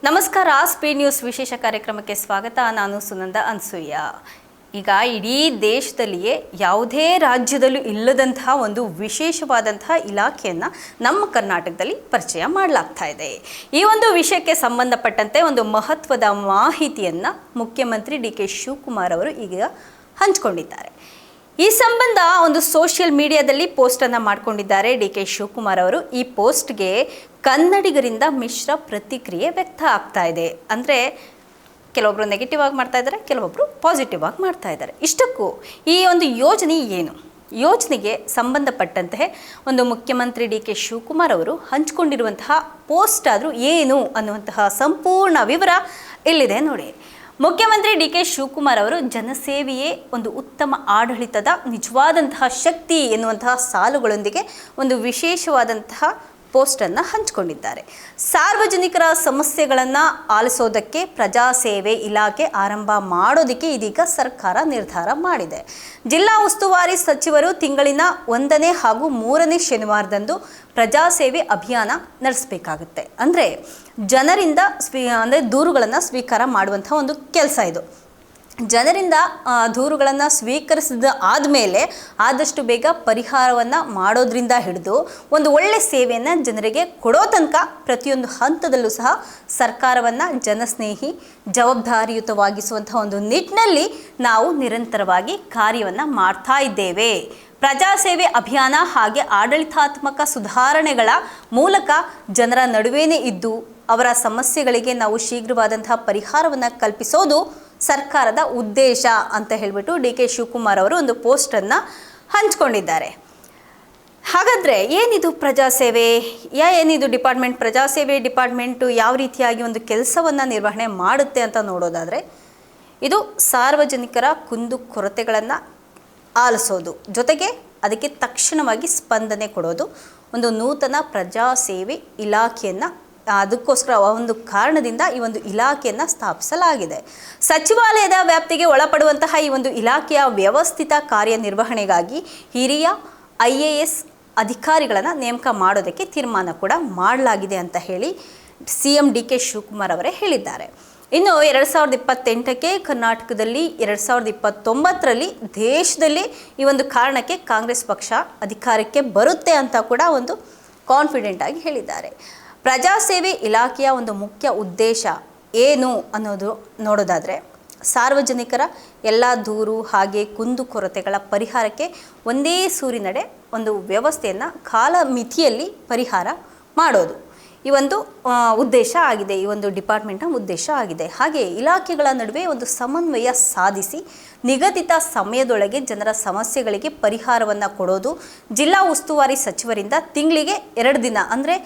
ನಮಸ್ಕಾರ, speed news ವಿಶೇಷ ಕಾರ್ಯಕ್ರಮಕ್ಕೆ ಸ್ವಾಗತ. ನಾನು ಸುನಂದ ಅನ್ಸೂಯ. ಈಗ ಇಡೀ ದೇಶದಲ್ಲಿಯೇ ಯಾವುದೇ ರಾಜ್ಯದಲ್ಲೂ ಇಲ್ಲದಂತಹ ಒಂದು ವಿಶೇಷವಾದಂತಹ ಇಲಾಖೆಯನ್ನು ನಮ್ಮ ಕರ್ನಾಟಕದಲ್ಲಿ ಪರಿಚಯ ಮಾಡಲಾಗ್ತಾ ಇದೆ. ಈ ಒಂದು ವಿಷಯಕ್ಕೆ ಸಂಬಂಧಪಟ್ಟಂತೆ ಒಂದು ಮಹತ್ವದ ಮಾಹಿತಿಯನ್ನು ಮುಖ್ಯಮಂತ್ರಿ ಡಿ.ಕೆ. ಶಿವಕುಮಾರ್ ಅವರು ಈಗ ಹಂಚಿಕೊಂಡಿದ್ದಾರೆ. ಈ ಸಂಬಂಧ ಒಂದು ಸೋಷಿಯಲ್ ಮೀಡಿಯಾದಲ್ಲಿ ಪೋಸ್ಟನ್ನು ಮಾಡಿಕೊಂಡಿದ್ದಾರೆ ಡಿ.ಕೆ. ಶಿವಕುಮಾರ್ ಅವರು. ಈ ಪೋಸ್ಟ್ಗೆ ಕನ್ನಡಿಗರಿಂದ ಮಿಶ್ರ ಪ್ರತಿಕ್ರಿಯೆ ವ್ಯಕ್ತ ಆಗ್ತಾ ಇದೆ. ಅಂದರೆ ಕೆಲವೊಬ್ಬರು ನೆಗೆಟಿವ್ ಆಗಿ ಮಾಡ್ತಾ ಇದ್ದಾರೆ, ಕೆಲವೊಬ್ಬರು ಪಾಸಿಟಿವ್ ಆಗಿ ಮಾಡ್ತಾ ಇದ್ದಾರೆ. ಇಷ್ಟಕ್ಕೂ ಈ ಒಂದು ಯೋಜನೆ ಏನು, ಯೋಜನೆಗೆ ಸಂಬಂಧಪಟ್ಟಂತೆ ಒಂದು ಮುಖ್ಯಮಂತ್ರಿ ಡಿ.ಕೆ. ಶಿವಕುಮಾರ್ ಅವರು ಹಂಚಿಕೊಂಡಿರುವಂತಹ ಪೋಸ್ಟ್ ಆದರೂ ಏನು ಅನ್ನುವಂತಹ ಸಂಪೂರ್ಣ ವಿವರ ಇಲ್ಲಿದೆ ನೋಡಿ. ಮುಖ್ಯಮಂತ್ರಿ ಡಿ.ಕೆ. ಶಿವಕುಮಾರ್ ಅವರು ಜನಸೇವೆಯೇ ಒಂದು ಉತ್ತಮ ಆಡಳಿತದ ನಿಜವಾದಂತಹ ಶಕ್ತಿ ಎನ್ನುವಂತಹ ಸಾಲುಗಳೊಂದಿಗೆ ಒಂದು ವಿಶೇಷವಾದಂತಹ ಪೋಸ್ಟನ್ನು ಹಂಚಿಕೊಂಡಿದ್ದಾರೆ. ಸಾರ್ವಜನಿಕರ ಸಮಸ್ಯೆಗಳನ್ನು ಆಲಿಸೋದಕ್ಕೆ ಪ್ರಜಾಸೇವೆ ಇಲಾಖೆ ಆರಂಭ ಮಾಡೋದಕ್ಕೆ ಇದೀಗ ಸರ್ಕಾರ ನಿರ್ಧಾರ ಮಾಡಿದೆ. ಜಿಲ್ಲಾ ಉಸ್ತುವಾರಿ ಸಚಿವರು ತಿಂಗಳಿನ 1ನೇ ಹಾಗೂ 3ನೇ ಶನಿವಾರದಂದು ಪ್ರಜಾಸೇವೆ ಅಭಿಯಾನ ನಡೆಸಬೇಕಾಗುತ್ತೆ. ಅಂದರೆ ಜನರಿಂದ ದೂರುಗಳನ್ನು ಸ್ವೀಕಾರ ಮಾಡುವಂಥ ಒಂದು ಕೆಲಸ ಇದು. ಜನರಿಂದ ದೂರುಗಳನ್ನು ಸ್ವೀಕರಿಸಿದ ಆದಮೇಲೆ ಆದಷ್ಟು ಬೇಗ ಪರಿಹಾರವನ್ನು ಮಾಡೋದ್ರಿಂದ ಹಿಡಿದು ಒಂದು ಒಳ್ಳೆ ಸೇವೆಯನ್ನು ಜನರಿಗೆ ಕೊಡೋ ತನಕ ಪ್ರತಿಯೊಂದು ಹಂತದಲ್ಲೂ ಸಹ ಸರ್ಕಾರವನ್ನು ಜನಸ್ನೇಹಿ ಜವಾಬ್ದಾರಿಯುತವಾಗಿಸುವಂಥ ಒಂದು ನಿಟ್ಟಿನಲ್ಲಿ ನಾವು ನಿರಂತರವಾಗಿ ಕಾರ್ಯವನ್ನು ಮಾಡ್ತಾ ಇದ್ದೇವೆ. ಪ್ರಜಾಸೇವೆ ಅಭಿಯಾನ ಹಾಗೆ ಆಡಳಿತಾತ್ಮಕ ಸುಧಾರಣೆಗಳ ಮೂಲಕ ಜನರ ನಡುವೆನೇ ಇದ್ದು ಅವರ ಸಮಸ್ಯೆಗಳಿಗೆ ನಾವು ಶೀಘ್ರವಾದಂತಹ ಪರಿಹಾರವನ್ನು ಕಲ್ಪಿಸೋದು ಸರ್ಕಾರದ ಉದ್ದೇಶ ಅಂತ ಹೇಳಿಬಿಟ್ಟು ಡಿ.ಕೆ. ಶಿವಕುಮಾರ್ ಅವರು ಒಂದು ಪೋಸ್ಟನ್ನು ಹಂಚಿಕೊಂಡಿದ್ದಾರೆ. ಹಾಗಾದರೆ ಏನಿದು ಪ್ರಜಾಸೇವೆ, ಏನಿದು ಡಿಪಾರ್ಟ್ಮೆಂಟ್, ಪ್ರಜಾಸೇವೆ ಡಿಪಾರ್ಟ್ಮೆಂಟು ಯಾವ ರೀತಿಯಾಗಿ ಒಂದು ಕೆಲಸವನ್ನು ನಿರ್ವಹಣೆ ಮಾಡುತ್ತೆ ಅಂತ ನೋಡೋದಾದರೆ, ಇದು ಸಾರ್ವಜನಿಕರ ಕುಂದು ಕೊರತೆಗಳನ್ನು ಆಲಿಸೋದು, ಜೊತೆಗೆ ಅದಕ್ಕೆ ತಕ್ಷಣವಾಗಿ ಸ್ಪಂದನೆ ಕೊಡೋದು. ಒಂದು ನೂತನ ಪ್ರಜಾಸೇವೆ ಇಲಾಖೆಯನ್ನು ಅದಕ್ಕೋಸ್ಕರ ಒಂದು ಕಾರಣದಿಂದ ಈ ಒಂದು ಇಲಾಖೆಯನ್ನು ಸ್ಥಾಪಿಸಲಾಗಿದೆ. ಸಚಿವಾಲಯದ ವ್ಯಾಪ್ತಿಗೆ ಒಳಪಡುವಂತಹ ಈ ಒಂದು ಇಲಾಖೆಯ ವ್ಯವಸ್ಥಿತ ಕಾರ್ಯನಿರ್ವಹಣೆಗಾಗಿ ಹಿರಿಯ IAS ಅಧಿಕಾರಿಗಳನ್ನು ನೇಮಕ ಮಾಡೋದಕ್ಕೆ ತೀರ್ಮಾನ ಕೂಡ ಮಾಡಲಾಗಿದೆ ಅಂತ ಹೇಳಿ CM ಡಿ.ಕೆ. ಶಿವಕುಮಾರ್ ಅವರೇ ಹೇಳಿದ್ದಾರೆ. ಇನ್ನು 2028ಕ್ಕೆ ಕರ್ನಾಟಕದಲ್ಲಿ 2029ರಲ್ಲಿ ದೇಶದಲ್ಲಿ ಈ ಒಂದು ಕಾರಣಕ್ಕೆ ಕಾಂಗ್ರೆಸ್ ಪಕ್ಷ ಅಧಿಕಾರಕ್ಕೆ ಬರುತ್ತೆ ಅಂತ ಕೂಡ ಒಂದು ಕಾನ್ಫಿಡೆಂಟ್ ಆಗಿ ಹೇಳಿದ್ದಾರೆ. ಪ್ರಜಾಸೇವೆ ಇಲಾಖೆಯ ಒಂದು ಮುಖ್ಯ ಉದ್ದೇಶ ಏನು ಅನ್ನೋದು ನೋಡೋದಾದರೆ, ಸಾರ್ವಜನಿಕರ ಎಲ್ಲ ದೂರು ಹಾಗೆ ಕುಂದುಕೊರತೆಗಳ ಪರಿಹಾರಕ್ಕೆ ಒಂದೇ ಸೂರಿನಡೆ ಒಂದು ವ್ಯವಸ್ಥೆಯನ್ನು ಕಾಲಮಿತಿಯಲ್ಲಿ ಪರಿಹಾರ ಮಾಡೋದು ಈ ಒಂದು ಉದ್ದೇಶ ಆಗಿದೆ. ಈ ಒಂದು ಡಿಪಾರ್ಟ್ಮೆಂಟ್ನ ಉದ್ದೇಶ ಆಗಿದೆ. ಹಾಗೆ ಇಲಾಖೆಗಳ ನಡುವೆ ಒಂದು ಸಮನ್ವಯ ಸಾಧಿಸಿ ನಿಗದಿತ ಸಮಯದೊಳಗೆ ಜನರ ಸಮಸ್ಯೆಗಳಿಗೆ ಪರಿಹಾರವನ್ನು ಕೊಡೋದು. ಜಿಲ್ಲಾ ಉಸ್ತುವಾರಿ ಸಚಿವರಿಂದ ತಿಂಗಳಿಗೆ 2 ದಿನ ಅಂದರೆ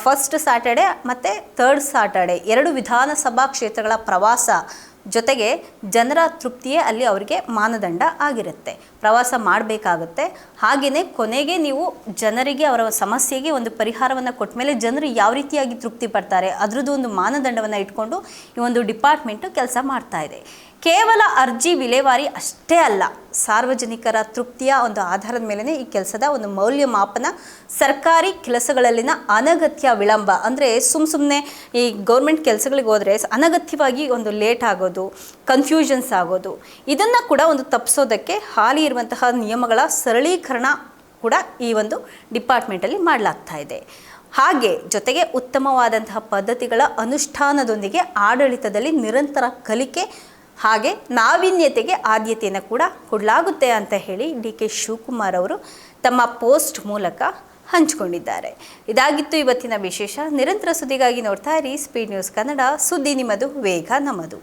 ಫಸ್ಟ್ ಸ್ಯಾಟರ್ಡೆ ಮತ್ತು ಥರ್ಡ್ ಸ್ಯಾಟರ್ಡೆ 2 ವಿಧಾನಸಭಾ ಕ್ಷೇತ್ರಗಳ ಪ್ರವಾಸ, ಜೊತೆಗೆ ಜನರ ತೃಪ್ತಿಯೇ ಅಲ್ಲಿ ಅವರಿಗೆ ಮಾನದಂಡ ಆಗಿರುತ್ತೆ. ಪ್ರವಾಸ ಮಾಡಬೇಕಾಗುತ್ತೆ. ಹಾಗೆಯೇ ಕೊನೆಗೆ ನೀವು ಜನರಿಗೆ ಅವರ ಸಮಸ್ಯೆಗೆ ಒಂದು ಪರಿಹಾರವನ್ನು ಕೊಟ್ಟ ಮೇಲೆ ಜನರು ಯಾವ ರೀತಿಯಾಗಿ ತೃಪ್ತಿ ಪಡ್ತಾರೆ ಅದರದ್ದು ಒಂದು ಮಾನದಂಡವನ್ನು ಇಟ್ಕೊಂಡು ಈ ಒಂದು ಡಿಪಾರ್ಟ್ಮೆಂಟು ಕೆಲಸ ಮಾಡ್ತಾ ಇದೆ. ಕೇವಲ ಅರ್ಜಿ ವಿಲೇವಾರಿ ಅಷ್ಟೇ ಅಲ್ಲ, ಸಾರ್ವಜನಿಕರ ತೃಪ್ತಿಯ ಒಂದು ಆಧಾರದ ಮೇಲೇ ಈ ಕೆಲಸದ ಒಂದು ಮೌಲ್ಯಮಾಪನ. ಸರ್ಕಾರಿ ಕೆಲಸಗಳಲ್ಲಿನ ಅನಗತ್ಯ ವಿಳಂಬ ಅಂದರೆ ಸುಮ್ಮನೆ ಈ ಗೌರ್ಮೆಂಟ್ ಕೆಲಸಗಳಿಗೆ ಹೋದರೆ ಅನಗತ್ಯವಾಗಿ ಒಂದು ಲೇಟ್ ಆಗೋದು, ಕನ್ಫ್ಯೂಷನ್ಸ್ ಆಗೋದು, ಇದನ್ನು ಕೂಡ ಒಂದು ತಪ್ಪಿಸೋದಕ್ಕೆ ಹಾಲಿ ಇರುವಂತಹ ನಿಯಮಗಳ ಸರಳೀಕರಣ ಕೂಡ ಈ ಒಂದು ಡಿಪಾರ್ಟ್ಮೆಂಟಲ್ಲಿ ಮಾಡಲಾಗ್ತಾ ಇದೆ. ಹಾಗೆ ಜೊತೆಗೆ ಉತ್ತಮವಾದಂತಹ ಪದ್ಧತಿಗಳ ಅನುಷ್ಠಾನದೊಂದಿಗೆ ಆಡಳಿತದಲ್ಲಿ ನಿರಂತರ ಕಲಿಕೆ ಹಾಗೆ ನಾವೀನ್ಯತೆಗೆ ಆದ್ಯತೆಯನ್ನು ಕೂಡ ಕೊಡಲಾಗುತ್ತೆ ಅಂತ ಹೇಳಿ ಡಿ.ಕೆ. ಶಿವಕುಮಾರ್ ಅವರು ತಮ್ಮ ಪೋಸ್ಟ್ ಮೂಲಕ ಹಂಚಿಕೊಂಡಿದ್ದಾರೆ. ಇದಾಗಿತ್ತು ಇವತ್ತಿನ ವಿಶೇಷ. ನಿರಂತರ ಸುದ್ದಿಗಾಗಿ ನೋಡ್ತಾ ಇರಿ ಸ್ಪೀಡ್ ನ್ಯೂಸ್ ಕನ್ನಡ. ಸುದ್ದಿ ನಿಮ್ಮದು, ವೇಗ ನಮ್ಮದು.